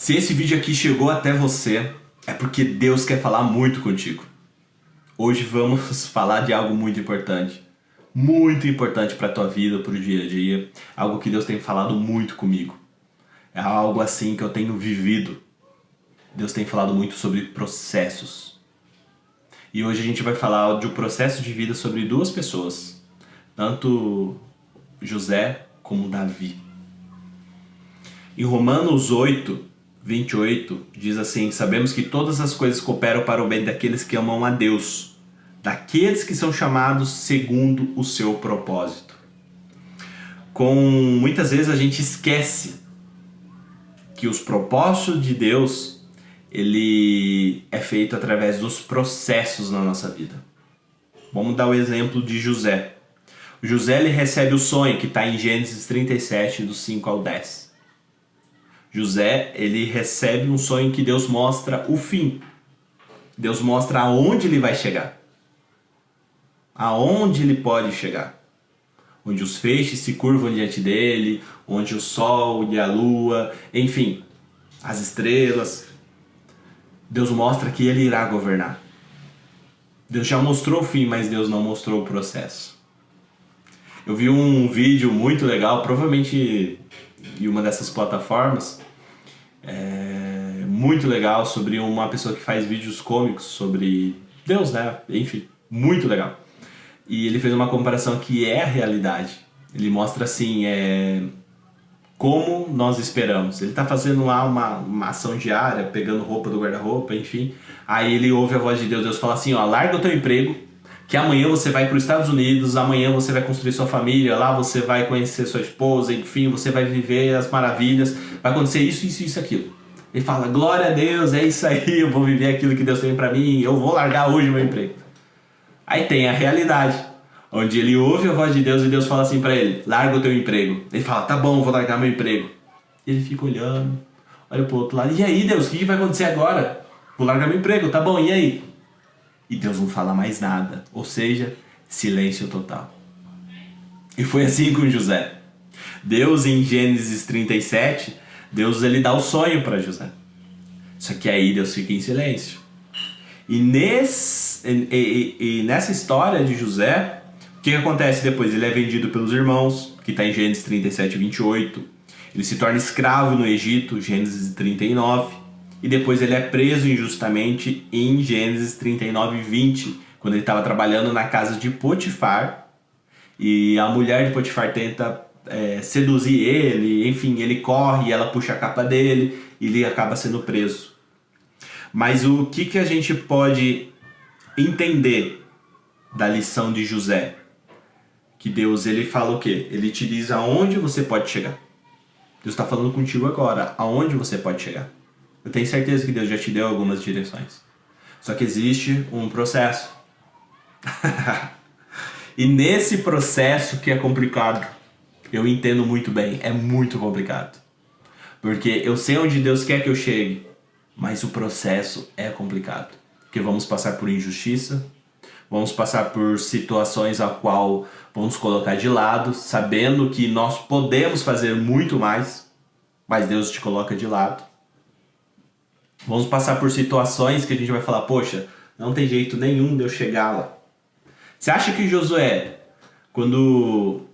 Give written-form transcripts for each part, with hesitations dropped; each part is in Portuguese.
Se esse vídeo aqui chegou até você, é porque Deus quer falar muito contigo. Hoje vamos falar de algo muito importante para a tua vida, para o dia a dia, algo que Deus tem falado muito comigo. É algo assim que eu tenho vivido. Deus tem falado muito sobre processos. E hoje a gente vai falar de um processo de vida sobre duas pessoas, tanto José como Davi. Em Romanos 8:28 diz assim: sabemos que todas as coisas cooperam para o bem daqueles que amam a Deus, daqueles que são chamados segundo o seu propósito. Muitas vezes a gente esquece que os propósitos de Deus, ele é feito através dos processos na nossa vida. Vamos dar o exemplo de José. José, ele recebe o sonho que está em Gênesis 37, do 5 ao 10. José, ele recebe um sonho que Deus mostra o fim. Deus mostra aonde ele vai chegar. Aonde ele pode chegar. Onde os feixes se curvam diante dele, onde o sol e a lua, enfim, as estrelas. Deus mostra que ele irá governar. Deus já mostrou o fim, mas Deus não mostrou o processo. Eu vi um vídeo muito legal, provavelmente em uma dessas plataformas, muito legal, sobre uma pessoa que faz vídeos cômicos sobre Deus, né? Enfim, muito legal. E ele fez uma comparação que é a realidade. Ele mostra assim, como nós esperamos. Ele está fazendo lá uma ação diária, pegando roupa do guarda-roupa, enfim. Aí ele ouve a voz de Deus. Deus fala assim, larga o teu emprego, que amanhã você vai para os Estados Unidos, amanhã você vai construir sua família, lá você vai conhecer sua esposa, enfim, você vai viver as maravilhas, vai acontecer isso, isso, isso, aquilo. Ele fala, glória a Deus, é isso aí, eu vou viver aquilo que Deus tem para mim, eu vou largar hoje o meu emprego. Aí tem a realidade, onde ele ouve a voz de Deus e Deus fala assim para ele, larga o teu emprego. Ele fala, tá bom, vou largar meu emprego. E ele fica olhando, olha pro outro lado, e aí Deus, o que vai acontecer agora? Vou largar meu emprego, tá bom, e aí? E Deus não fala mais nada, ou seja, silêncio total. E foi assim com José. Deus, em Gênesis 37, Deus ele dá o sonho para José. Só que aí Deus fica em silêncio. E nessa história de José, o que acontece depois? Ele é vendido pelos irmãos, que está em Gênesis 37:28. Ele se torna escravo no Egito, Gênesis 39. E depois ele é preso injustamente em Gênesis 39:20, quando ele estava trabalhando na casa de Potifar. E a mulher de Potifar tenta seduzir ele, enfim, ele corre e ela puxa a capa dele e ele acaba sendo preso. Mas o que a gente pode entender da lição de José? Que Deus, ele fala o quê? Ele te diz aonde você pode chegar. Deus está falando contigo agora, aonde você pode chegar. Eu tenho certeza que Deus já te deu algumas direções. Só que existe um processo. E nesse processo que é complicado, eu entendo muito bem, é muito complicado. Porque eu sei onde Deus quer que eu chegue, mas o processo é complicado. Porque vamos passar por injustiça, vamos passar por situações a qual vamos colocar de lado, sabendo que nós podemos fazer muito mais, mas Deus te coloca de lado. Vamos passar por situações que a gente vai falar, poxa, não tem jeito nenhum de eu chegar lá. Você acha que José, quando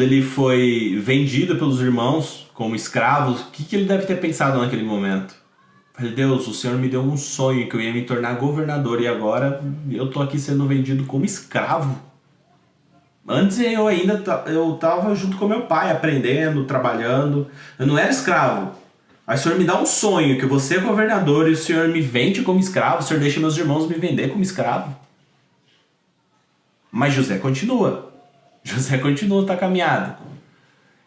ele foi vendido pelos irmãos como escravo, o que ele deve ter pensado naquele momento? Falei, Deus, o Senhor me deu um sonho que eu ia me tornar governador e agora eu tô aqui sendo vendido como escravo. Antes eu tava junto com meu pai, aprendendo, trabalhando. Eu não era escravo. Aí o Senhor me dá um sonho que você é governador e o Senhor me vende como escravo, o Senhor deixa meus irmãos me vender como escravo. Mas José continua a caminhada.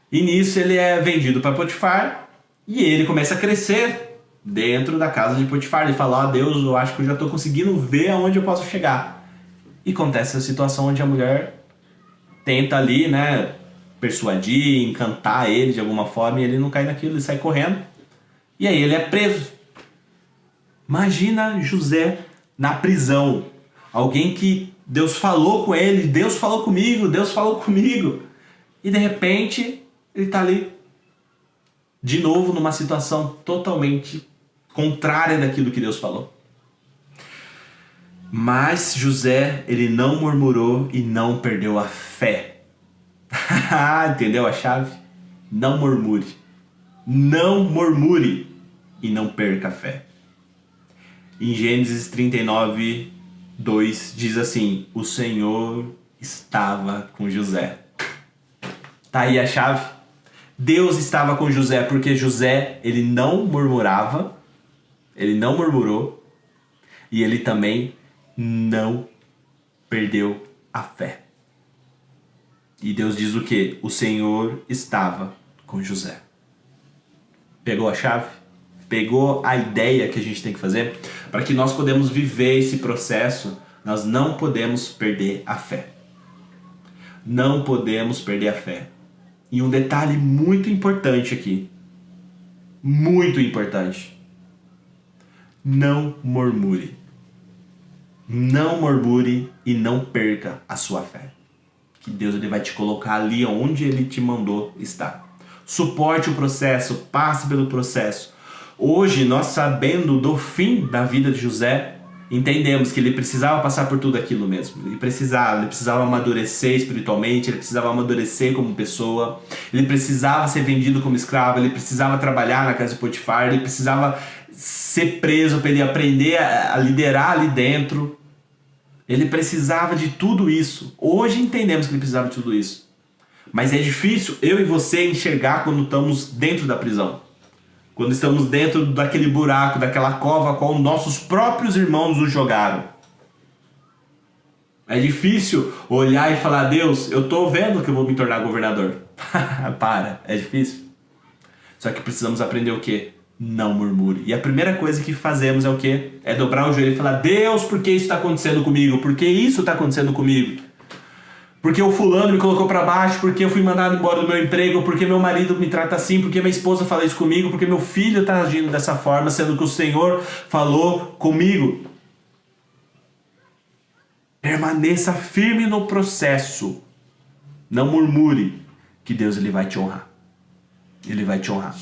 E nisso ele é vendido para Potifar e ele começa a crescer dentro da casa de Potifar. Ele fala, Deus, eu acho que eu já estou conseguindo ver aonde eu posso chegar. E acontece a situação onde a mulher tenta ali, persuadir, encantar ele de alguma forma e ele não cai naquilo, ele sai correndo. E aí ele é preso. Imagina José na prisão. Alguém que Deus falou com ele, Deus falou comigo. E de repente ele está ali De novo, numa situação totalmente contrária daquilo que Deus falou. Mas José, ele não murmurou e não perdeu a fé. Entendeu a chave? Não murmure. Não murmure e não perca a fé. Em Gênesis 39, 2 diz assim: o Senhor estava com José. Tá aí a chave. Deus estava com José porque José, ele não murmurava, ele não murmurou e ele também não perdeu a fé. E Deus diz o quê? O Senhor estava com José. Pegou a chave? Pegou a ideia que a gente tem que fazer? Para que nós podemos viver esse processo, nós não podemos perder a fé. Não podemos perder a fé. E um detalhe muito importante aqui. Muito importante. Não murmure. Não murmure e não perca a sua fé. Que Deus ele vai te colocar ali onde Ele te mandou estar. Suporte o processo, passe pelo processo. Hoje, nós sabendo do fim da vida de José, entendemos que ele precisava passar por tudo aquilo mesmo. Ele precisava amadurecer espiritualmente, ele precisava amadurecer como pessoa, ele precisava ser vendido como escravo, ele precisava trabalhar na casa de Potifar, ele precisava ser preso para ele aprender a liderar ali dentro. Ele precisava de tudo isso. Hoje entendemos que ele precisava de tudo isso. Mas é difícil eu e você enxergar quando estamos dentro da prisão. Quando estamos dentro daquele buraco, daquela cova a qual nossos próprios irmãos nos jogaram. É difícil olhar e falar: Deus, eu estou vendo que eu vou me tornar governador. Para, é difícil. Só que precisamos aprender o quê? Não murmure. E a primeira coisa que fazemos é o quê? É dobrar o joelho e falar: Deus, por que isso está acontecendo comigo? Por que isso está acontecendo comigo? Porque o fulano me colocou para baixo, porque eu fui mandado embora do meu emprego, porque meu marido me trata assim, porque minha esposa fala isso comigo, porque meu filho está agindo dessa forma, sendo que o Senhor falou comigo. Permaneça firme no processo. Não murmure, que Deus ele vai te honrar. Ele vai te honrar.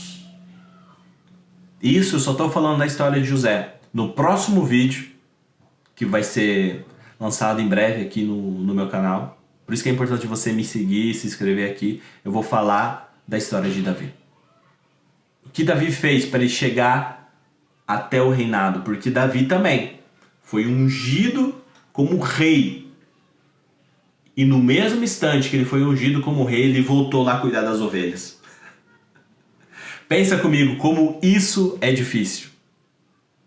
Isso eu só estou falando da história de José. No próximo vídeo, que vai ser lançado em breve aqui no meu canal, por isso que é importante você me seguir, se inscrever aqui, eu vou falar da história de Davi. O que Davi fez para ele chegar até o reinado? Porque Davi também foi ungido como rei. E no mesmo instante que ele foi ungido como rei, ele voltou lá cuidar das ovelhas. Pensa comigo como isso é difícil.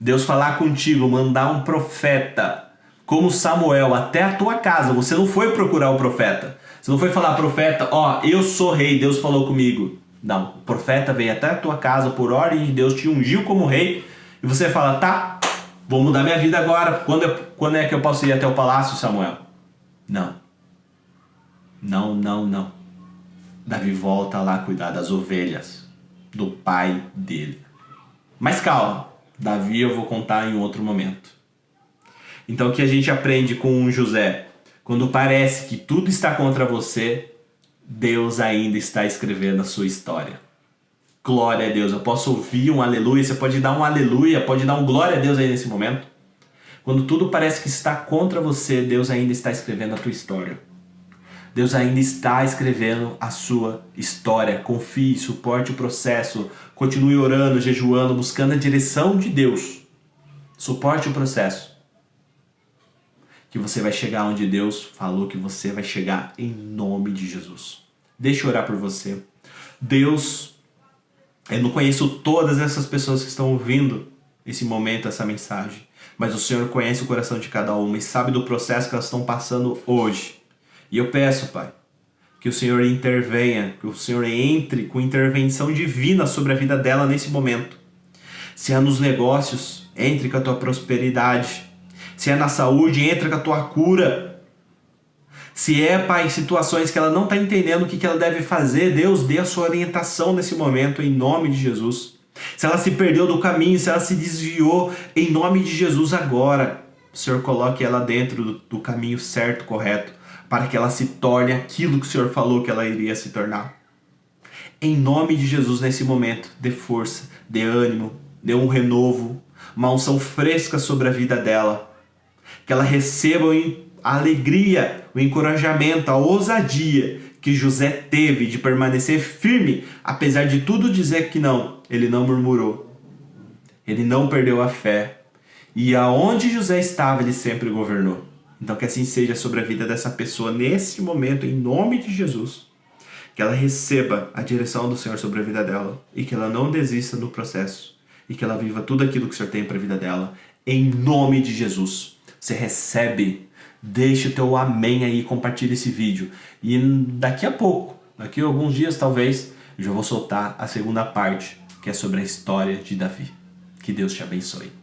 Deus falar contigo, mandar um profeta como Samuel até a tua casa. Você não foi procurar o profeta. Você não foi falar: profeta, eu sou rei, Deus falou comigo. Não, o profeta veio até a tua casa por ordem de Deus, te ungiu como rei. E você fala: tá, vou mudar minha vida agora. Quando é que eu posso ir até o palácio, Samuel? Não. Não. Davi volta lá cuidar das ovelhas do pai dele. Mas calma, Davi eu vou contar em outro momento. Então o que a gente aprende com José? Quando parece que tudo está contra você, Deus ainda está escrevendo a sua história. Glória a Deus. Eu posso ouvir um aleluia, você pode dar um aleluia, pode dar um glória a Deus aí nesse momento. Quando tudo parece que está contra você, Deus ainda está escrevendo a tua história. Deus ainda está escrevendo a sua história. Confie, suporte o processo, continue orando, jejuando, buscando a direção de Deus. Suporte o processo. Que você vai chegar onde Deus falou que você vai chegar, em nome de Jesus. Deixa eu orar por você. Deus, eu não conheço todas essas pessoas que estão ouvindo esse momento, essa mensagem, mas o Senhor conhece o coração de cada uma e sabe do processo que elas estão passando hoje. E eu peço, Pai, que o Senhor intervenha, que o Senhor entre com intervenção divina sobre a vida dela nesse momento. Se é nos negócios, entre com a tua prosperidade. Se é na saúde, entra com a tua cura. Se é, Pai, em situações que ela não está entendendo o que ela deve fazer, Deus, dê a sua orientação nesse momento, em nome de Jesus. Se ela se perdeu do caminho, se ela se desviou, em nome de Jesus agora, o Senhor coloque ela dentro do caminho certo, correto, para que ela se torne aquilo que o Senhor falou que ela iria se tornar. Em nome de Jesus, nesse momento, dê força, dê ânimo, dê um renovo, uma unção fresca sobre a vida dela. Que ela receba a alegria, o encorajamento, a ousadia que José teve de permanecer firme, apesar de tudo dizer que não. Ele não murmurou, ele não perdeu a fé. E aonde José estava, ele sempre governou. Então que assim seja sobre a vida dessa pessoa nesse momento, em nome de Jesus. Que ela receba a direção do Senhor sobre a vida dela e que ela não desista do processo e que ela viva tudo aquilo que o Senhor tem para a vida dela, em nome de Jesus. Você recebe, deixa o teu amém aí, compartilha esse vídeo e daqui a pouco, daqui a alguns dias talvez, eu já vou soltar a segunda parte, que é sobre a história de Davi. Que Deus te abençoe.